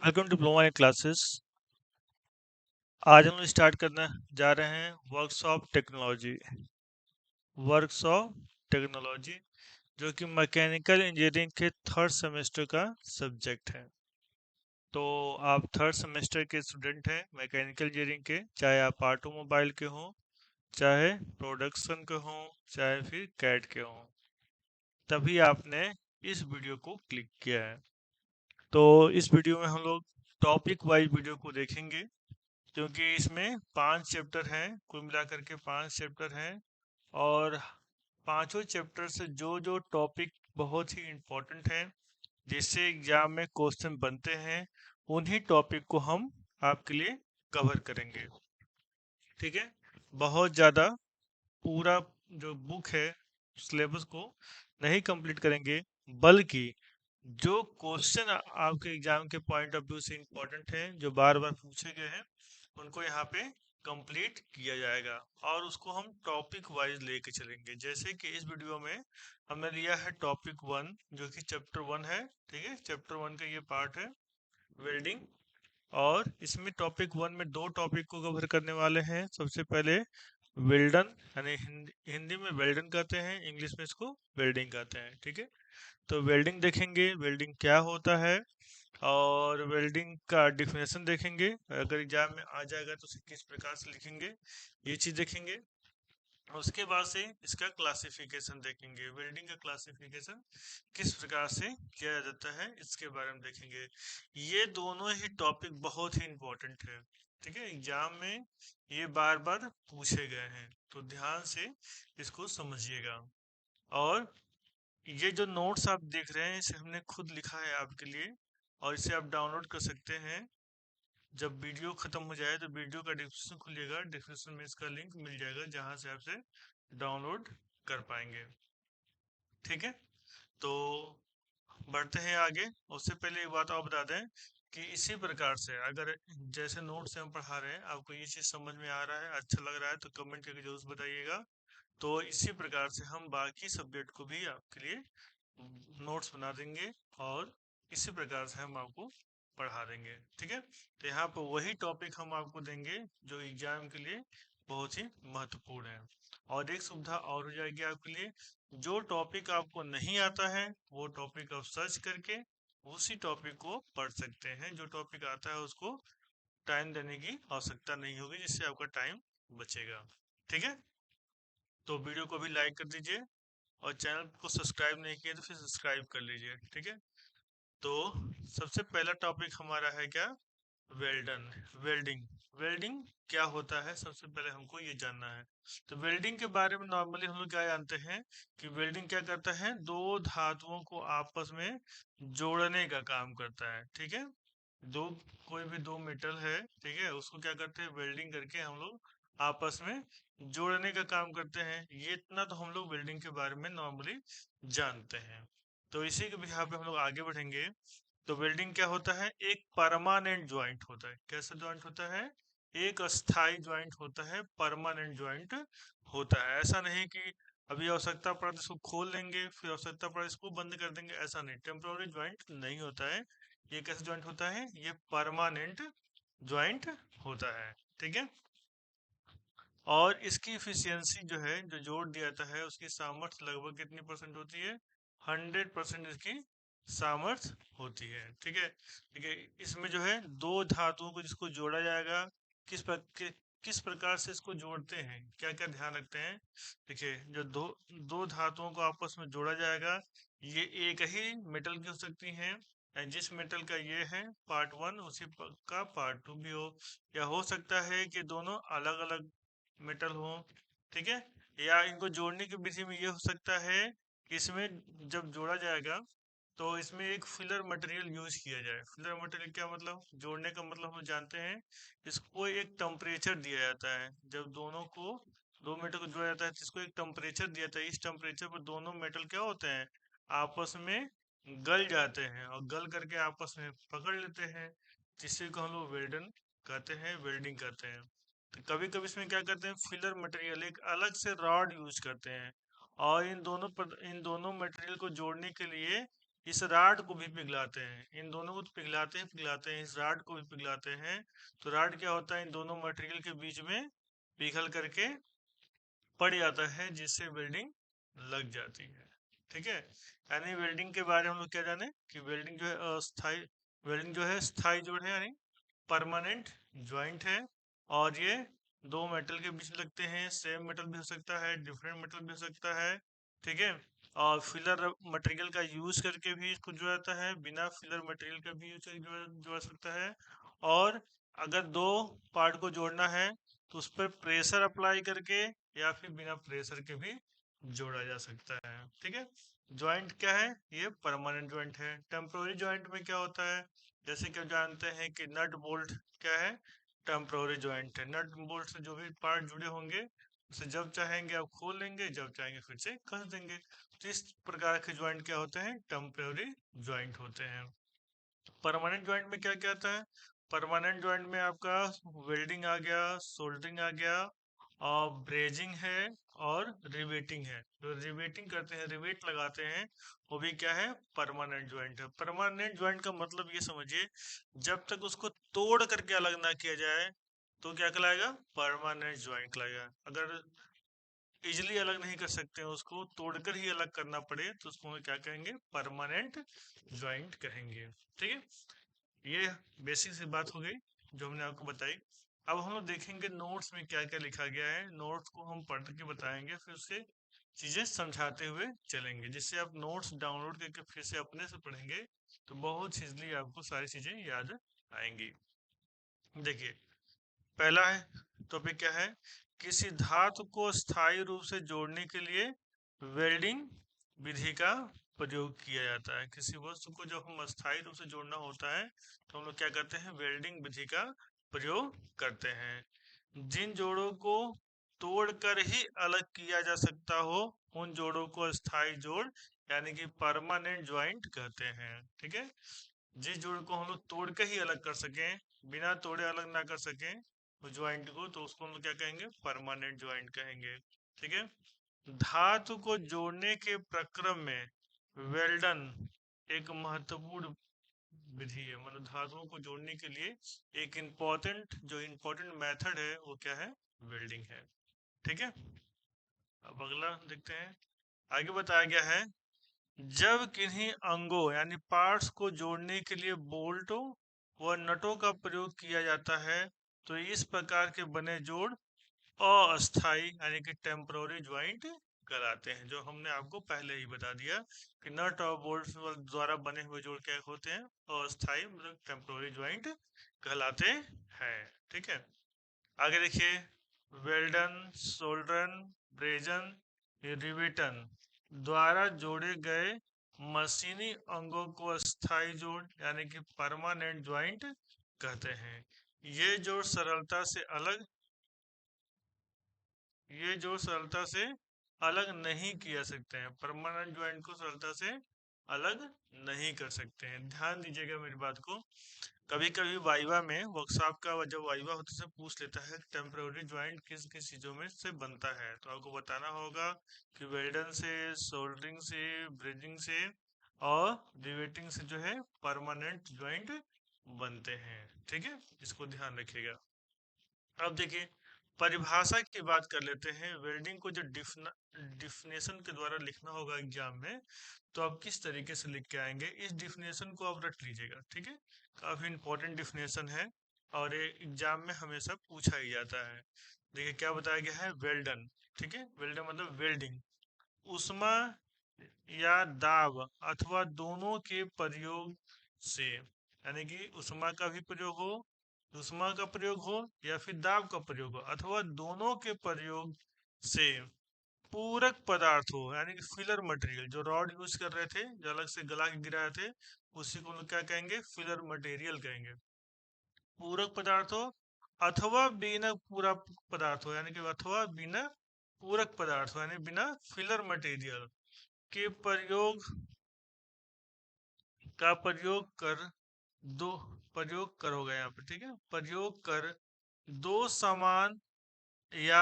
Welcome to diploma in classes. आज हम लोग स्टार्ट करने जा रहे हैं वर्क्स ऑफ टेक्नोलॉजी जो कि मैकेनिकल इंजीनियरिंग के थर्ड सेमेस्टर का सब्जेक्ट है। तो आप थर्ड सेमेस्टर के स्टूडेंट हैं मैकेनिकल इंजीनियरिंग के, चाहे आप ऑटोमोबाइल के हों, चाहे प्रोडक्शन के हों, चाहे फिर कैड के हों, तभी आपने इस वीडियो को क्लिक किया है। तो इस वीडियो में हम लोग टॉपिक वाइज वीडियो को देखेंगे, क्योंकि इसमें 5 चैप्टर हैं, कुल मिलाकर के 5 चैप्टर हैं। और पांचों चैप्टर से जो जो टॉपिक बहुत ही इम्पोर्टेंट हैं, जिससे एग्जाम में क्वेश्चन बनते हैं, उन्हीं टॉपिक को हम आपके लिए कवर करेंगे। ठीक है, बहुत ज़्यादा पूरा जो बुक है सिलेबस को नहीं कंप्लीट करेंगे, बल्कि जो क्वेश्चन आपके एग्जाम के पॉइंट ऑफ व्यू से इम्पोर्टेंट हैं, जो बार बार पूछे गए हैं, उनको यहाँ पे कंप्लीट किया जाएगा और उसको हम टॉपिक वाइज लेके चलेंगे। जैसे कि इस वीडियो में हमने लिया है टॉपिक 1, जो कि चैप्टर 1 है। ठीक है, चैप्टर 1 का ये पार्ट है वेल्डिंग। और इसमें टॉपिक 1 में दो टॉपिक को कवर करने वाले हैं। सबसे पहले वेल्डन, यानी हिंदी में वेल्डन कहते हैं, इंग्लिश में इसको वेल्डिंग कहते हैं। ठीक है, तो वेल्डिंग देखेंगे, वेल्डिंग क्या होता है, और वेल्डिंग का डिफिनेशन देखेंगे, अगर एग्जाम में आ जाएगा तो उसे किस प्रकार से लिखेंगे, ये चीज़ देखेंगे। उसके बाद से इसका क्लासिफिकेशन देखेंगे, वेल्डिंग का क्लासिफिकेशन किस प्रकार से किया जाता है, इसके बारे में देखेंगे। ये दोनों ही टॉपिक बहुत ही इम्पोर्टेंट है। ठीक है, एग्जाम में ये बार बार पूछे गए हैं, तो ध्यान से इसको समझिएगा। और ये जो नोट्स आप देख रहे हैं, इसे हमने खुद लिखा है आपके लिए, और इसे आप डाउनलोड कर सकते हैं। जब वीडियो खत्म हो जाए तो वीडियो का डिस्क्रिप्शन खुलिएगा, डिस्क्रिप्शन में इसका लिंक मिल जाएगा, जहां से आपसे डाउनलोड कर पाएंगे। ठीक है, तो बढ़ते हैं आगे। उससे पहले एक बात और बता दें कि इसी प्रकार से अगर जैसे नोट से हम पढ़ा रहे हैं, आपको ये चीज़ समझ में आ रहा है, अच्छा लग रहा है, तो कमेंट करके जरूर बताइएगा। तो इसी प्रकार से हम बाकी सब्जेक्ट को भी आपके लिए नोट्स बना देंगे, और इसी प्रकार से हम आपको पढ़ा देंगे। ठीक है, तो यहाँ पर वही टॉपिक हम आपको देंगे जो एग्जाम के लिए बहुत ही महत्वपूर्ण है। और एक सुविधा और हो जाएगी आपके लिए, जो टॉपिक आपको नहीं आता है वो टॉपिक आप सर्च करके उसी टॉपिक को पढ़ सकते हैं। जो टॉपिक आता है उसको टाइम देने की आवश्यकता नहीं होगी, जिससे आपका टाइम बचेगा। ठीक है, तो वीडियो को भी लाइक कर दीजिए, और चैनल को सब्सक्राइब नहीं किया तो फिर सब्सक्राइब कर लीजिए। ठीक है, तो सबसे पहला टॉपिक हमारा है क्या, वेल्डन, वेल्डिंग। वेल्डिंग क्या होता है, सबसे पहले हमको ये जानना है। तो वेल्डिंग के बारे में नॉर्मली हम लोग क्या जानते हैं कि वेल्डिंग क्या करता है, दो धातुओं को आपस में जोड़ने का काम करता है। ठीक है, दो कोई भी दो मेटल है, ठीक है, उसको क्या करते हैं, वेल्डिंग करके हम लोग आपस में जोड़ने का काम करते हैं। ये इतना तो हम लोग वेल्डिंग के बारे में नॉर्मली जानते हैं। तो इसी के बिहार पे हम लोग आगे बढ़ेंगे। तो वेल्डिंग क्या होता है, एक परमानेंट ज्वाइंट होता है। कैसा ज्वाइंट होता है, एक अस्थाई ज्वाइंट होता है, परमानेंट ज्वाइंट होता है। ऐसा नहीं कि अभी आवश्यकता पड़ा तो इसको खोल देंगे, फिर आवश्यकता पड़ा इसको बंद कर देंगे, ऐसा नहीं, टेम्पोररी ज्वाइंट नहीं होता है। ये कैसा ज्वाइंट होता है, ये परमानेंट ज्वाइंट होता है। ठीक है, और इसकी इफिशियंसी जो है, जो जोड़ दिया जाता है, उसकी सामर्थ्य लगभग कितनी परसेंट होती है, 100% इसकी सामर्थ्य होती है। ठीक है, ठीक है, इसमें जो है दो धातुओं को जिसको जोड़ा जाएगा, किस प्रकार से इसको जोड़ते हैं, क्या क्या ध्यान रखते हैं। देखिए, जो दो दो धातुओं को आपस में जोड़ा जाएगा, ये एक ही मेटल की हो सकती हैं, या जिस मेटल का ये है पार्ट 1 उसी का पार्ट 2 भी हो, या हो सकता है कि दोनों अलग अलग मेटल हो। ठीक है, या इनको जोड़ने की विधि में ये हो सकता है कि इसमें जब जोड़ा जाएगा तो इसमें एक फिलर मटेरियल यूज किया जाए। फिलर मटेरियल क्या मतलब, जोड़ने का मतलब हम जानते हैं, इसको एक टेम्परेचर दिया जाता है। जब दो मेटल को जोड़ा जाता है तो इसको एक टेम्परेचर दिया जाता है। इस टेम्परेचर पर दोनों मेटल क्या होते हैं, आपस में गल जाते हैं, और गल करके आपस में पकड़ लेते हैं, जिससे को हम लोग वेल्डन कहते हैं, वेल्डिंग कहते हैं। तो कभी कभी इसमें क्या करते हैं, फिलर मटेरियल एक अलग से रॉड यूज करते हैं, और इन दोनों मटेरियल को जोड़ने के लिए इस राड को भी पिघलाते हैं, इन दोनों को तो पिघलाते हैं, इस राड को भी पिघलाते हैं। तो राड क्या होता है, इन दोनों मटेरियल के बीच में पिघल करके पड़ जाता है, जिससे वेल्डिंग लग जाती है। ठीक है, यानी वेल्डिंग के बारे में हम लोग क्या जाने कि वेल्डिंग जो है अस्थाई, वेल्डिंग जो है स्थायी जोड़ है, यानी परमानेंट ज्वाइंट है। और ये दो मेटल के बीच लगते हैं, सेम मेटल भी हो सकता है, डिफरेंट मेटल भी हो सकता है। ठीक है, और फिलर मटेरियल का यूज करके भी इसको जोड़ा जाता है, बिना फिलर मटेरियल का भी यूज करके जोड़ा सकता है। और अगर दो पार्ट को जोड़ना है तो उस पर प्रेशर अप्लाई करके या फिर बिना प्रेशर के भी जोड़ा जा सकता है। ठीक है, ज्वाइंट क्या है, ये परमानेंट ज्वाइंट है। टेम्पोररी ज्वाइंट में क्या होता है, जैसे कि आप जानते हैं कि नट बोल्ट क्या है, टेम्पोररी ज्वाइंट है। नट बोल्ट से जो भी पार्ट जुड़े होंगे उसे जब चाहेंगे आप खोल लेंगे, जब चाहेंगे फिर से कस देंगे। तो इस प्रकार के ज्वाइंट क्या होते हैं, टेम्पोररी ज्वाइंट होते हैं। परमानेंट ज्वाइंट में क्या क्या आता है, परमानेंट ज्वाइंट में आपका वेल्डिंग आ गया, सोल्डरिंग आ गया, और ब्रेजिंग है, और रिवेटिंग है। जो रिवेटिंग करते हैं, रिवेट लगाते हैं, वो भी क्या है, परमानेंट ज्वाइंट है। परमानेंट ज्वाइंट का मतलब ये समझिए, जब तक उसको तोड़ करके अलग ना किया जाए तो क्या कहलाएगा, परमानेंट ज्वाइंट कहलाएगा। अगर इजिली अलग नहीं कर सकते हैं, उसको तोड़कर ही अलग करना पड़े तो उसको हम क्या कहेंगे, परमानेंट ज्वाइंट कहेंगे। ठीक है, ये बेसिक सी बात हो गई जो हमने आपको बताई। अब हम लोग देखेंगे नोट्स में क्या क्या लिखा गया है, नोट्स को हम पढ़ के बताएंगे, फिर उससे चीजें समझाते हुए चलेंगे, जिससे आप नोट्स डाउनलोड करके फिर से अपने से पढ़ेंगे तो बहुत इजली आपको सारी चीजें याद आएंगी। देखिए, पहला है टॉपिक क्या है, किसी धातु को स्थायी रूप से जोड़ने के लिए वेल्डिंग विधि का प्रयोग किया जाता है। किसी वस्तु को जब हम स्थायी रूप से जोड़ना होता है तो हम लोग क्या करते हैं, वेल्डिंग विधि का प्रयोग करते हैं। जिन जोड़ों को तोड़कर ही अलग किया जा सकता हो उन जोड़ों को स्थायी जोड़ यानी कि परमानेंट ज्वाइंट कहते हैं। ठीक है, जिस जोड़ को हम लोग तोड़ के ही अलग कर सकें, बिना तोड़े अलग ना कर सकें उस ज्वाइंट को, तो उसको हम लोग क्या कहेंगे, परमानेंट ज्वाइंट कहेंगे। ठीक है, धातु को जोड़ने के प्रक्रम में वेल्डन एक महत्वपूर्ण विधि है। मतलब धातुओं को जोड़ने के लिए एक इम्पोर्टेंट मेथड है, वो क्या है, वेल्डिंग है। ठीक है, अब अगला देखते हैं। आगे बताया गया है, जब किन्हीं अंगों यानी पार्ट्स को जोड़ने के लिए बोल्टों व नटों का प्रयोग किया जाता है तो इस प्रकार के बने जोड़ अस्थाई यानी कि टेम्पररी ज्वाइंट कहलाते हैं। जो हमने आपको पहले ही बता दिया कि नट और बोल्ट द्वारा बने हुए जोड़ क्या होते हैं, अस्थाई मतलब टेम्पररी ज्वाइंट कहलाते हैं। ठीक है, आगे देखिए, वेल्डन, सोल्डरन, ब्रेजन, रिवेटन द्वारा जोड़े गए मशीनी अंगों को स्थायी जोड़ यानी कि परमानेंट ज्वाइंट कहते हैं। ये जोड़ सरलता से अलग ये जो सरलता से अलग नहीं किया सकते हैं, परमानेंट ज्वाइंट को सरलता से अलग नहीं कर सकते हैं। ध्यान दीजिएगा मेरी बात को, कभी कभी वाइवा में, वर्कशॉप का जब वाइवा होता है पूछ लेता है टेम्पररी ज्वाइंट किस किस चीजों में से बनता है, तो आपको बताना होगा कि वेल्डन से, सोल्डरिंग से, ब्रिजिंग से और रिवेटिंग से जो है परमानेंट ज्वाइंट बनते हैं। ठीक है, इसको ध्यान रखिएगा। अब देखिए, परिभाषा की बात कर लेते हैं। वेल्डिंग को जो डिफिनेशन के द्वारा लिखना होगा एग्जाम में, तो आप किस तरीके से लिख के आएंगे, इस डिफिनेशन को आप रट लीजिएगा। ठीक है, काफी इंपॉर्टेंट डिफिनेशन है और ये एग्जाम में हमेशा पूछा ही जाता है। देखिए क्या बताया गया है, वेल्डन। ठीक है, वेल्डन मतलब वेल्डिंग, उष्मा या दाब अथवा दोनों के प्रयोग से, यानी कि उष्मा का प्रयोग हो या फिर दाब का प्रयोग हो अथवा दोनों के प्रयोग से पूरक पदार्थ हो, यानी कि फिलर मटेरियल, जो रॉड यूज कर रहे थे, जो अलग से गला के गिराए थे, उसी को हम लोग क्या कहेंगे, फिलर मटेरियल कहेंगे। पूरक पदार्थ हो अथवा बिना पूरक पदार्थ हो, यानी कि अथवा बिना पूरक पदार्थ हो, यानी बिना फिलर मटेरियल के प्रयोग कर दो प्रयोग कर होगा यहाँ पे। ठीक है, प्रयोग कर दो समान या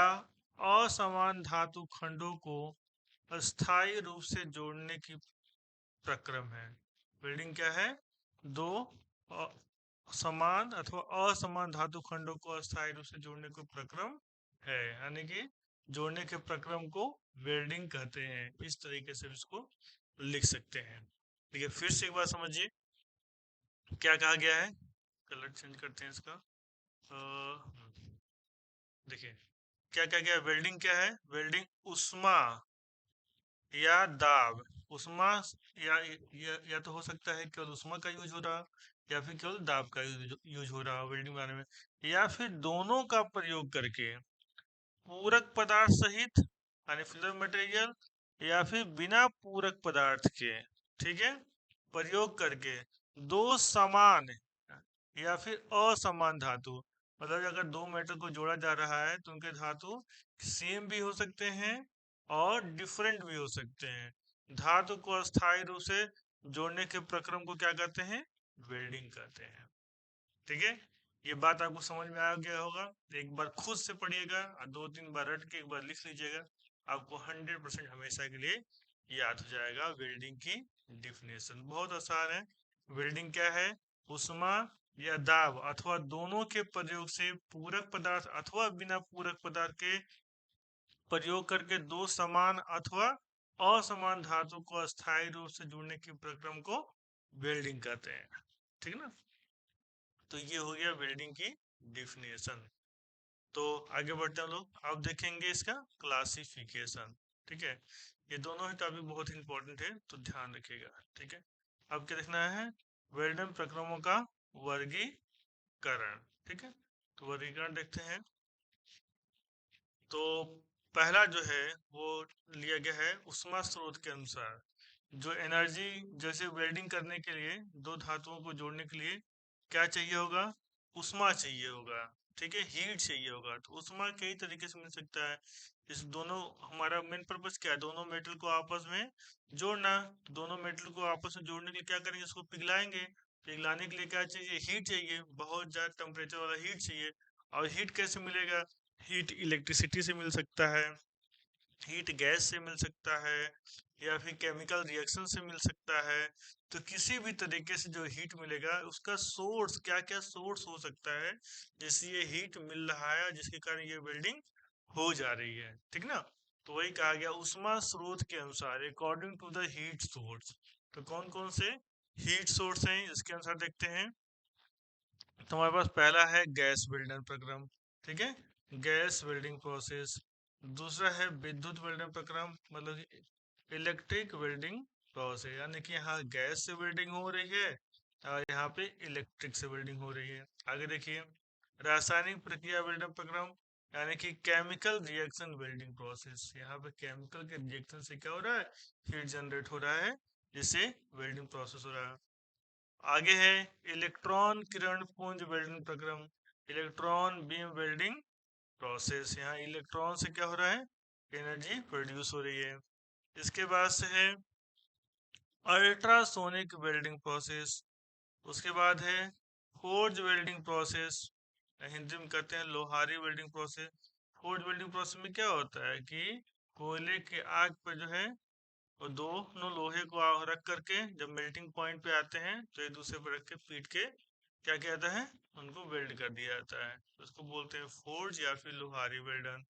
असमान धातु खंडों को अस्थायी रूप से जोड़ने की प्रक्रम है। वेल्डिंग क्या है? दो अ, समान अथवा असमान धातु खंडों को अस्थायी रूप से जोड़ने का प्रक्रम है, यानी कि जोड़ने के प्रक्रम को वेल्डिंग कहते हैं। इस तरीके से इसको लिख सकते हैं। ठीक है, फिर से एक बार समझिए क्या कहा गया है। कलर चेंज करते हैं इसका। देखिए क्या कहा गया, वेल्डिंग क्या है? वेल्डिंग उष्मा या दाब, उष्मा या तो हो सकता है केवल उष्मा का यूज हो रहा, या फिर केवल दाब का यूज हो रहा वेल्डिंग बनाने में, या फिर दोनों का प्रयोग करके पूरक पदार्थ सहित यानी फिलर मटेरियल, या फिर बिना पूरक पदार्थ के, ठीक है, प्रयोग करके दो समान या फिर असमान धातु, मतलब अगर दो मेटल को जोड़ा जा रहा है तो उनके धातु सेम भी हो सकते हैं और डिफरेंट भी हो सकते हैं। धातु को अस्थायी रूप से जोड़ने के प्रक्रम को क्या कहते हैं? वेल्डिंग कहते हैं। ठीक है, ये बात आपको समझ में आ गया होगा। एक बार खुद से पढ़िएगा और दो तीन बार रट के एक बार लिख लीजिएगा, आपको 100% हमेशा के लिए याद हो जाएगा। वेल्डिंग की डिफिनेशन बहुत आसान है। वेल्डिंग क्या है? उष्मा या दाब अथवा दोनों के प्रयोग से पूरक पदार्थ अथवा बिना पूरक पदार्थ के प्रयोग करके दो समान अथवा असमान धातु को अस्थायी रूप से जोड़ने के प्रक्रम को वेल्डिंग कहते हैं। ठीक है ना, तो ये हो गया वेल्डिंग की डिफिनेशन। तो आगे बढ़ते हैं लोग, अब देखेंगे इसका क्लासिफिकेशन। ठीक है, ये दोनों ही टॉपिक बहुत इंपॉर्टेंट है, तो ध्यान रखिएगा। ठीक है, अब क्या देखना है? वेल्डन प्रक्रमों का वर्गीकरण। ठीक है, तो वर्गीकरण देखते हैं। तो पहला जो है वो लिया गया है उष्मा स्रोत के अनुसार। जो एनर्जी, जैसे वेल्डिंग करने के लिए दो धातुओं को जोड़ने के लिए क्या चाहिए होगा? उष्मा चाहिए होगा। ठीक है, हीट चाहिए होगा। तो उष्मा कई तरीके से मिल सकता है। इस दोनों, हमारा मेन पर्पस क्या है? दोनों मेटल को आपस में जोड़ना। तो दोनों मेटल को आपस में जोड़ने के लिए क्या करेंगे? इसको पिघलाएंगे। पिघलाने के लिए क्या चाहिए? हीट चाहिए, बहुत ज्यादा टेम्परेचर वाला हीट चाहिए। और हीट कैसे मिलेगा? हीट इलेक्ट्रिसिटी से मिल सकता है, हीट गैस से मिल सकता है, या फिर केमिकल रिएक्शन से मिल सकता है। तो किसी भी तरीके से जो हीट मिलेगा उसका सोर्स, क्या क्या सोर्स हो सकता है जिससे ये हीट मिल रहा है, जिसके कारण ये वेल्डिंग हो जा रही है। ठीक ना, तो वही कहा गया उष्मा स्रोत के अनुसार, according to the heat source. तो कौन कौन से हीट सोर्स हैं इसके अनुसार देखते हैं। तो हमारे पास पहला है गैस वेल्डन प्रक्रम। ठीक है, गैस वेल्डिंग प्रोसेस। दूसरा है विद्युत वेल्डिंग प्रक्रम, मतलब इलेक्ट्रिक वेल्डिंग प्रोसेस, यानी कि यहाँ गैस से वेल्डिंग हो रही है और यहाँ पे इलेक्ट्रिक से वेल्डिंग हो रही है। आगे देखिए, रासायनिक प्रक्रिया वेल्डिंग प्रक्रम, यानी कि केमिकल रिएक्शन वेल्डिंग प्रोसेस। यहाँ पे केमिकल के रिएक्शन से क्या हो रहा है? हीट जनरेट हो रहा है, जिससे वेल्डिंग प्रोसेस हो रहा है। आगे है इलेक्ट्रॉन किरण पुंज वेल्डिंग प्रक्रम, इलेक्ट्रॉन बीम वेल्डिंग प्रोसेस। यहाँ इलेक्ट्रॉन से क्या हो रहा है? एनर्जी प्रोड्यूस हो रही है। इसके बाद से है अल्ट्रासोनिक वेल्डिंग प्रोसेस। उसके बाद है फोर्ज वेल्डिंग प्रोसेस, हिंदी में कहते हैं Lohari welding process. Forge welding process में क्या होता है कि कोयले के आग पे जो है और दोनों लोहे को रख करके जब मेल्टिंग पॉइंट पे आते हैं तो एक दूसरे पर रख के पीट के क्या किया जाता है? उनको वेल्ड कर दिया जाता है। तो उसको बोलते हैं फोर्ज या फिर लोहारी वेल्डन।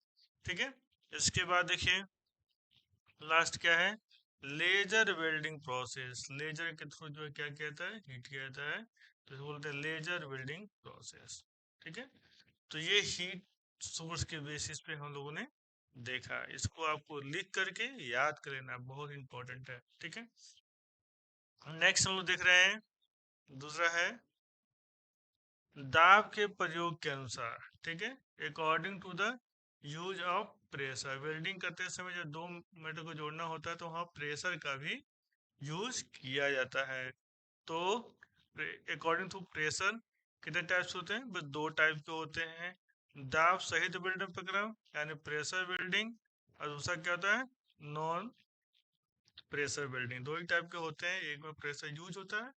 ठीक है, इसके बाद देखिए लास्ट क्या है? Laser welding process. लेजर के थ्रू जो है क्या किया जाता है? हीट किया जाता है, तो इसको बोलते हैं लेजर वेल्डिंग प्रोसेस। ठीक है, तो ये हीट सोर्स के बेसिस पे हम लोगों ने देखा। इसको आपको लिख करके याद कर लेना, बहुत इंपॉर्टेंट है। ठीक है, नेक्स्ट हम लोग देख रहे हैं, दूसरा है दाब के प्रयोग के अनुसार। ठीक है, according to the use of pressure. Welding करते समय जब दो मेटल को जोड़ना होता है तो वहाँ प्रेशर का भी यूज किया जाता है। तो अकॉर्डिंग टू प्रेशर कितने टाइप्स होते हैं? बस दो टाइप के होते हैं। दाब सहित वेल्डिंग प्रक्रम यानी प्रेशर वेल्डिंग, और दूसरा क्या होता है? Non pressure welding. दो ही टाइप के होते हैं, एक में प्रेशर यूज होता है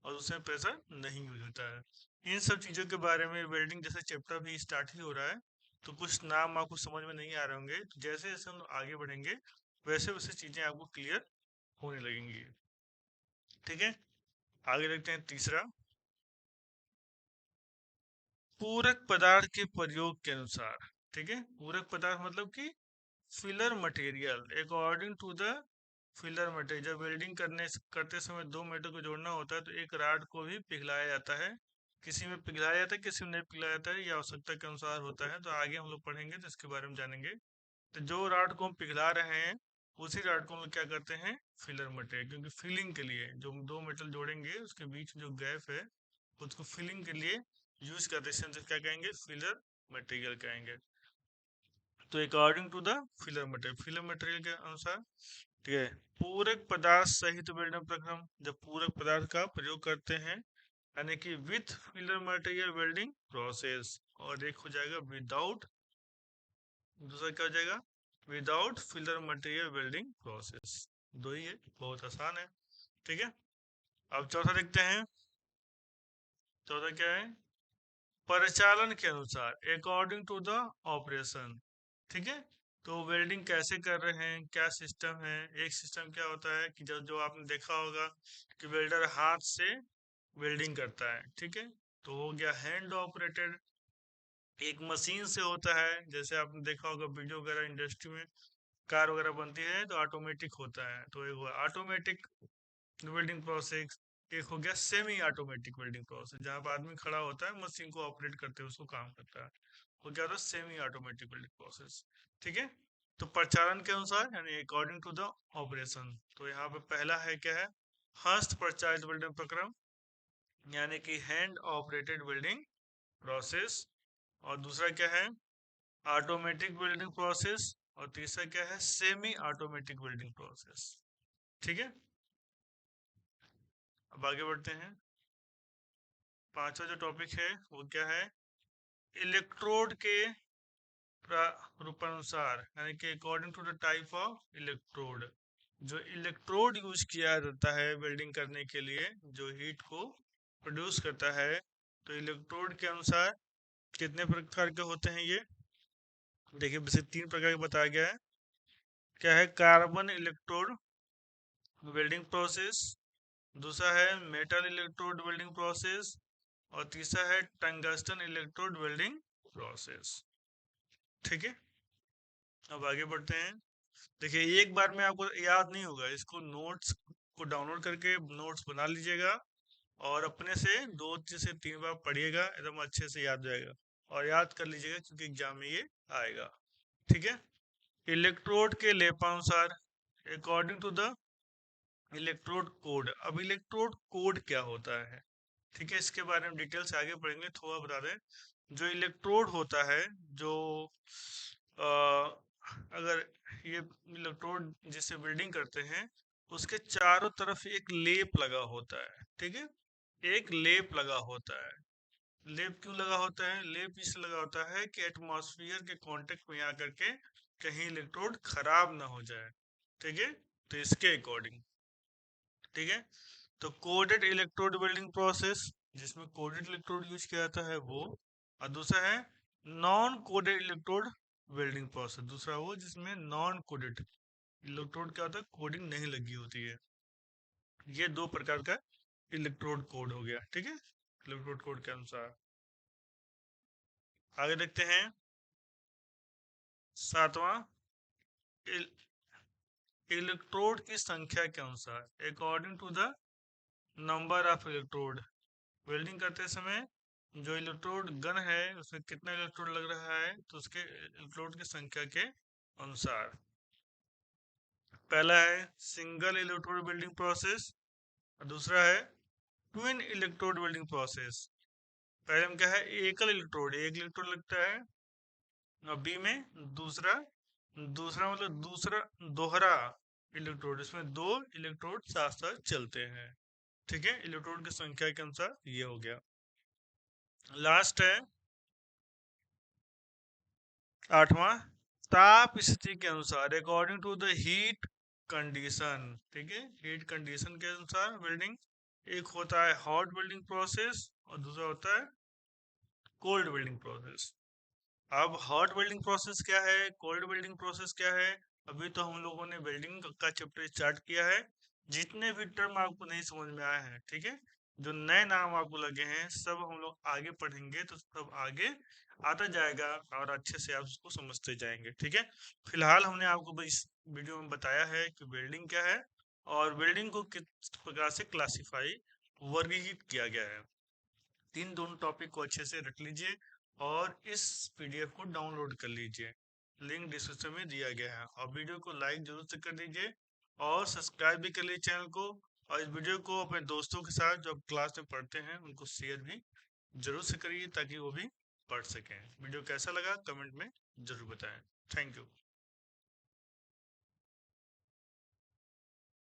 और दूसरे में प्रेशर नहीं यूज होता है। इन सब चीज़ों के बारे में वेल्डिंग जैसे चैप्टर भी स्टार्ट ही हो रहा है, तो कुछ नाम आपको समझ में नहीं आ रहे होंगे। तो जैसे जैसे हम आगे बढ़ेंगे वैसे वैसे चीज़ें आपको क्लियर होने लगेंगी। ठीक है, आगे देखते हैं तीसरा, पूरक पदार्थ के प्रयोग के अनुसार। ठीक है, पूरक पदार्थ मतलब कि filler material according to the filler material. जब वेल्डिंग करते समय दो मेटल को जोड़ना होता है तो एक राड को भी पिघलाया जाता है, किसी में पिघलाया जाता है किसी में नहीं पिघलाया जाता है, ये आवश्यकता के अनुसार होता है। तो आगे हम लोग पढ़ेंगे तो इसके बारे में जानेंगे। तो जो राड को हम पिघला रहे हैं उसी राड को हम लोग क्या करते हैं, फिलर मटेरियल, क्योंकि फिलिंग के लिए जो हम दो मेटल जोड़ेंगे उसके बीच जो गैप है उसको फिलिंग के लिए यूज करते हैं, इससे क्या कहेंगे, फिलर मटेरियल कहेंगे। तो according to the filler material के अनुसार। ठीक है, पूरक पदार्थ सहित वेल्डिंग प्रक्रम, जब पूरक पदार्थ का प्रयोग करते हैं यानी कि with filler material welding process, और एक हो जाएगा विदाउट, दूसरा क्या हो जाएगा, without filler material welding process. दो ही है, बहुत आसान है। ठीक है, अब चौथा देखते हैं। चौथा क्या है, परिचालन के अनुसार अकॉर्डिंग टू द ऑपरेशन। ठीक है, तो वेल्डिंग कैसे कर रहे हैं, क्या सिस्टम है। एक सिस्टम क्या होता है कि जो आपने देखा होगा कि वेल्डर हाथ से वेल्डिंग करता है। ठीक है, तो हो गया हैंड ऑपरेटेड। एक मशीन से होता है, जैसे आपने देखा होगा वीडियो वगैरह इंडस्ट्री में कार वगैरह बनती है तो ऑटोमेटिक होता है, तो एक हुआ ऑटोमेटिक वेल्डिंग प्रोसेस। एक हो गया सेमी ऑटोमेटिक वेल्डिंग प्रोसेस, जहाँ पर आदमी खड़ा होता है मशीन को ऑपरेट करते हुए उसको काम करता है, वो क्या होता है, सेमी ऑटोमेटिक वेल्डिंग प्रोसेस। ठीक है, तो प्रचालन के अनुसार यानी अकॉर्डिंग टू द ऑपरेशन। तो यहाँ पे पहला है क्या है, हस्त प्रचालित वेल्डिंग प्रक्रम, यानी कि हैंड ऑपरेटेड वेल्डिंग प्रोसेस। और दूसरा क्या है, ऑटोमेटिक वेल्डिंग प्रोसेस। और तीसरा क्या है, सेमी ऑटोमेटिक वेल्डिंग प्रोसेस। ठीक है, अब आगे बढ़ते हैं। पांचवा जो टॉपिक है वो क्या है, इलेक्ट्रोड के रूपानुसार, यानी कि according to the type of electrode. जो इलेक्ट्रोड यूज किया जाता है वेल्डिंग करने के लिए, जो हीट को प्रोड्यूस करता है, तो इलेक्ट्रोड के अनुसार कितने प्रकार के होते हैं ये देखिए, वैसे तीन प्रकार के बताया गया है। क्या है, कार्बन इलेक्ट्रोड वेल्डिंग प्रोसेस, दूसरा है मेटल इलेक्ट्रोड वेल्डिंग प्रोसेस, और तीसरा है टंगस्टन इलेक्ट्रोड वेल्डिंग प्रोसेस। ठीक है, अब आगे बढ़ते हैं। देखिए, एक बार में आपको याद नहीं होगा, इसको नोट्स को डाउनलोड करके नोट्स बना लीजिएगा और अपने से दो से तीन बार पढ़िएगा, एकदम अच्छे से याद जाएगा और याद कर लीजिएगा क्योंकि एग्जाम में ये आएगा। ठीक है, इलेक्ट्रोड के लेपानुसार according to the electrode code. अब इलेक्ट्रोड कोड क्या होता है, ठीक है, इसके बारे में डिटेल से आगे पढ़ेंगे, थोड़ा बता दें। जो इलेक्ट्रोड होता है, जो अगर ये इलेक्ट्रोड जिससे वेल्डिंग करते हैं उसके चारों तरफ एक लेप लगा होता है। ठीक है, एक लेप लगा होता है। लेप क्यों लगा होता है, लेप इसलिए लगा होता है कि एटमॉस्फेयर के कांटेक्ट में आकर के कहीं इलेक्ट्रोड खराब ना हो जाए। ठीक है, तो इसके अकॉर्डिंग। ठीक है, तो कोडेड इलेक्ट्रोड वेल्डिंग प्रोसेस, जिसमें कोडेड इलेक्ट्रोड यूज किया जाता है वो। और दूसरा है non coded electrode welding process, दूसरा वो जिसमें नॉन कोडेड इलेक्ट्रोड क्या होता है, कोडिंग नहीं लगी होती है। ये दो प्रकार का इलेक्ट्रोड कोड हो गया। ठीक है, इलेक्ट्रोड कोड के अनुसार। आगे देखते हैं सातवां, इलेक्ट्रोड की संख्या के अनुसार according to the number of electrode. Welding करते समय जो इलेक्ट्रोड गन है उसमें कितना इलेक्ट्रोड लग रहा है, तो उसके इलेक्ट्रोड की संख्या के अनुसार। पहला है सिंगल इलेक्ट्रोड वेल्डिंग प्रोसेस, और दूसरा है ट्विन इलेक्ट्रोड वेल्डिंग प्रोसेस। पहले में क्या है, एकल इलेक्ट्रोड, एक इलेक्ट्रोड लगता है, और बी में दूसरा, दूसरा मतलब दूसरा दोहरा इलेक्ट्रोड, इसमें दो इलेक्ट्रोड साथ साथ चलते हैं। ठीक है, इलेक्ट्रोड की संख्या के अनुसार ये हो गया। लास्ट है आठवां, ताप स्थिति के अनुसार according to the heat condition. ठीक है, हीट कंडीशन के अनुसार वेल्डिंग। एक होता है हॉट वेल्डिंग प्रोसेस और दूसरा होता है कोल्ड वेल्डिंग प्रोसेस। अब हॉट वेल्डिंग प्रोसेस क्या है, कोल्ड वेल्डिंग प्रोसेस क्या है, अभी तो हम लोगों ने वेल्डिंग का चैप्टर स्टार्ट किया है। जितने भी टर्म आपको नहीं समझ में आए हैं, ठीक है, जो नए नाम आपको लगे हैं सब हम लोग आगे पढ़ेंगे तो सब आगे आता जाएगा और अच्छे से आप उसको समझते जाएंगे। ठीक है, फिलहाल हमने आपको इस वीडियो में बताया है कि वेल्डिंग क्या है और वेल्डिंग को किस प्रकार से क्लासिफाई वर्गीकृत किया गया है। तीन दोनों टॉपिक को अच्छे से रख लीजिए और इस पीडीएफ को डाउनलोड कर लीजिए, लिंक डिस्क्रिप्शन में दिया गया है। और वीडियो को लाइक जरूर से कर दीजिए और सब्सक्राइब भी कर लीजिए चैनल को। और इस वीडियो को अपने दोस्तों के साथ जो क्लास में पढ़ते हैं उनको शेयर भी जरूर से करिए ताकि वो भी पढ़ सकें। वीडियो कैसा लगा कमेंट में जरूर बताएं। Thank you.